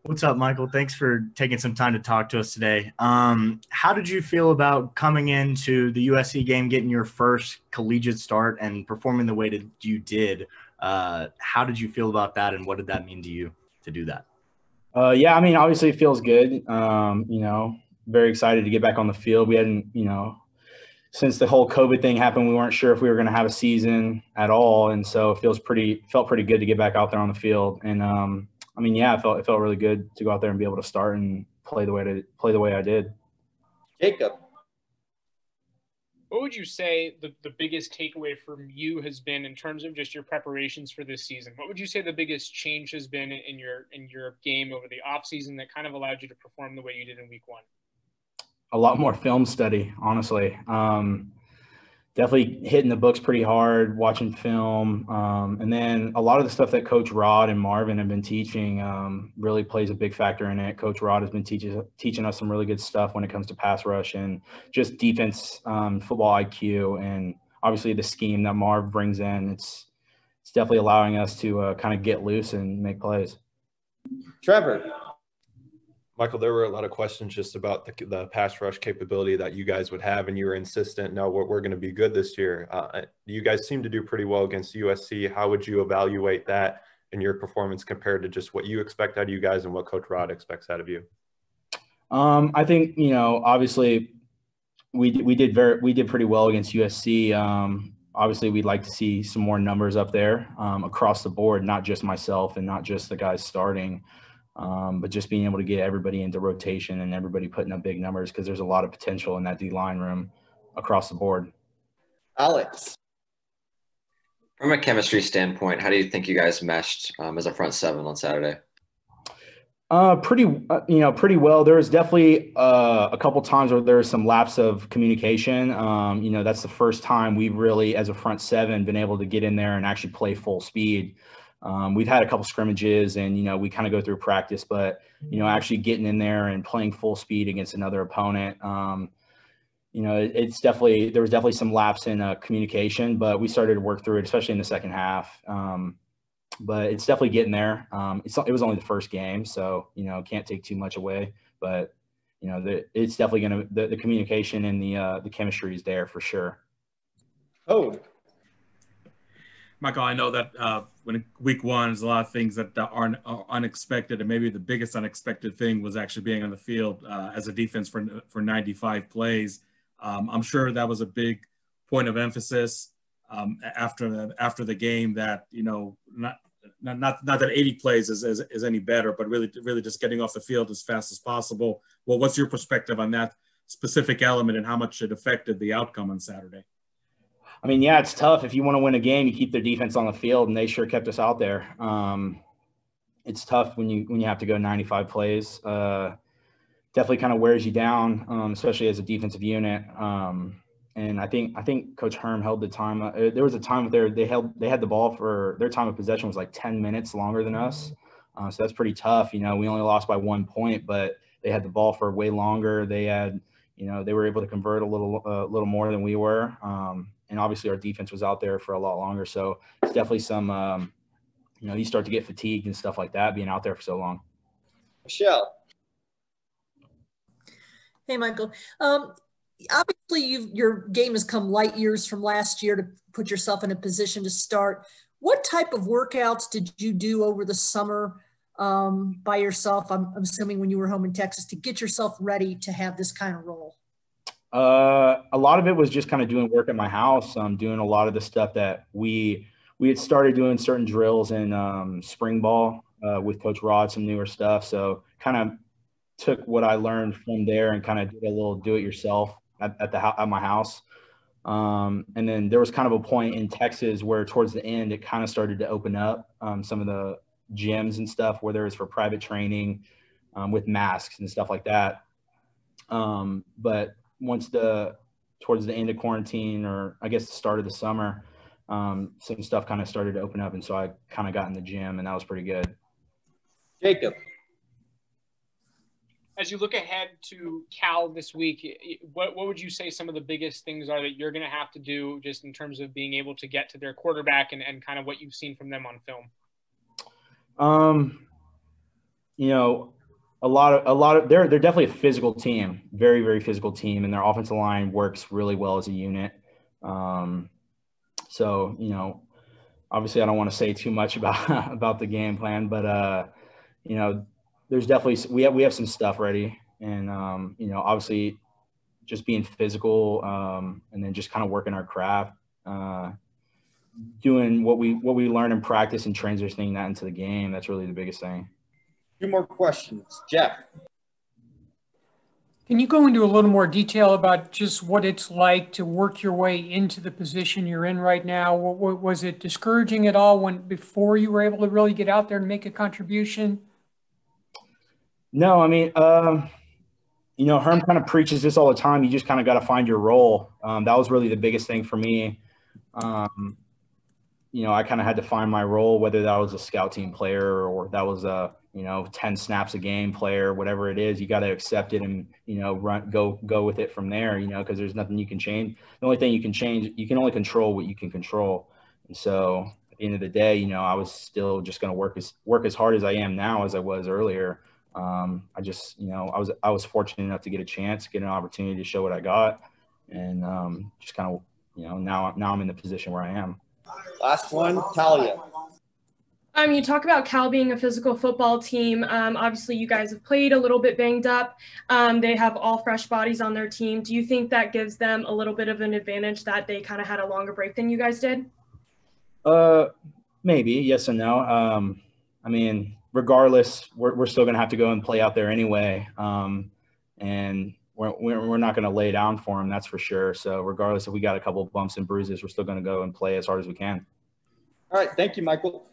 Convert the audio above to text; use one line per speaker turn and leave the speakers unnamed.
What's up, Michael? Thanks for taking some time to talk to us today. How did you feel about coming into the USC game, getting your first collegiate start, and performing the way that you did? How did you feel about that, and what did that mean to you to do that?
Yeah, I mean, obviously it feels good. Very excited to get back on the field. We hadn't, since the whole COVID thing happened, we weren't sure if we were going to have a season at all, and so felt pretty good to get back out there on the field. And I mean, yeah, it felt really good to go out there and be able to start and play the way I did.
Jacob.
What would you say the biggest takeaway from you has been in terms of just your preparations for this season? What would you say the biggest change has been in your game over the offseason that kind of allowed you to perform the way you did in week one?
A lot more film study, honestly. Definitely hitting the books pretty hard, watching film. And then a lot of the stuff that Coach Rod and Marvin have been teaching really plays a big factor in it. Coach Rod has been teaching us some really good stuff when it comes to pass rush and just defense, football IQ, and obviously the scheme that Marv brings in. It's definitely allowing us to kind of get loose and make plays.
Trevor.
Michael, there were a lot of questions just about the pass rush capability that you guys would have, and you were insistent, no, we're going to be good this year. You guys seem to do pretty well against USC. How would you evaluate that in your performance compared to just what you expect out of you guys and what Coach Rod expects out of you?
I think, obviously we did pretty well against USC. Obviously, we'd like to see some more numbers up there across the board, not just myself and not just the guys starting. But just being able to get everybody into rotation and everybody putting up big numbers, because there's a lot of potential in that D-line room across the board.
Alex.
From a chemistry standpoint, how do you think you guys meshed as a front seven on Saturday?
Pretty well. There was definitely a couple times where there was some lapse of communication. That's the first time we've really, as a front seven, been able to get in there and actually play full speed. We've had a couple scrimmages and, we kind of go through practice, but, actually getting in there and playing full speed against another opponent, there was definitely some lapse in communication, but we started to work through it, especially in the second half. But it's definitely getting there. It was only the first game, so, can't take too much away, but, it's definitely the communication and the chemistry is there for sure.
Oh,
Michael, I know that when week one, there's a lot of things that are unexpected, and maybe the biggest unexpected thing was actually being on the field as a defense for 95 plays. I'm sure that was a big point of emphasis after the game. That not that 80 plays is any better, but really just getting off the field as fast as possible. Well, what's your perspective on that specific element and how much it affected the outcome on Saturday?
I mean, yeah, it's tough. If you want to win a game, you keep their defense on the field, and they sure kept us out there. It's tough when you have to go 95 plays. Definitely kind of wears you down, especially as a defensive unit. And I think Coach Herm held the time. There was a time where they had the ball for their time of possession was like 10 minutes longer than us. So that's pretty tough. We only lost by 1 point, but they had the ball for way longer. They had, they were able to convert a little more than we were. And obviously our defense was out there for a lot longer. So it's definitely some, you start to get fatigued and stuff like that being out there for so long.
Michelle.
Hey, Michael. Obviously, your game has come light years from last year to put yourself in a position to start. What type of workouts did you do over the summer by yourself? I'm assuming when you were home in Texas, to get yourself ready to have this kind of role.
A lot of it was just kind of doing work at my house. Doing a lot of the stuff that we had started doing certain drills in spring ball with Coach Rod, some newer stuff. So kind of took what I learned from there and kind of did a little do-it-yourself at my house. And then there was kind of a point in Texas where towards the end it kind of started to open up some of the gyms and stuff where there was for private training with masks and stuff like that. But towards the end of quarantine, or I guess the start of the summer, some stuff kind of started to open up, and so I kind of got in the gym, and that was pretty good.
Jacob.
As you look ahead to Cal this week, what would you say some of the biggest things are that you're going to have to do just in terms of being able to get to their quarterback and kind of what you've seen from them on film?
they're definitely a physical team, very, very physical team, and their offensive line works really well as a unit. So, you know, obviously I don't want to say too much about, about the game plan, but, you know, there's definitely, we have some stuff ready, and, you know, obviously just being physical, and then just kind of working our craft, doing what we learn in practice and transitioning that into the game. That's really the biggest thing.
2 more questions. Jeff.
Can you go into a little more detail about just what it's like to work your way into the position you're in right now? Was it discouraging at all before you were able to really get out there and make a contribution?
No, I mean, you know, Herm kind of preaches this all the time. You just kind of got to find your role. That was really the biggest thing for me. You know, I kind of had to find my role, whether that was a scout team player or that was a, you know, 10 snaps a game player, whatever it is. You got to accept it and, you know, go with it from there, you know, because there's nothing you can change. The only thing you can change, you can only control what you can control. And so at the end of the day, you know, I was still just going to work as hard as I am now as I was earlier. I just, you know, I was fortunate enough to get a chance, get an opportunity to show what I got, and just kind of, you know, now I'm in the position where I am.
Last one, Talia.
You talk about Cal being a physical football team. Obviously, you guys have played a little bit banged up. They have all fresh bodies on their team. Do you think that gives them a little bit of an advantage that they kind of had a longer break than you guys did?
Maybe yes and no. I mean, regardless, we're still going to have to go and play out there anyway, and we're not going to lay down for them, that's for sure. So regardless if we got a couple of bumps and bruises, we're still going to go and play as hard as we can.
All right, thank you, Michael.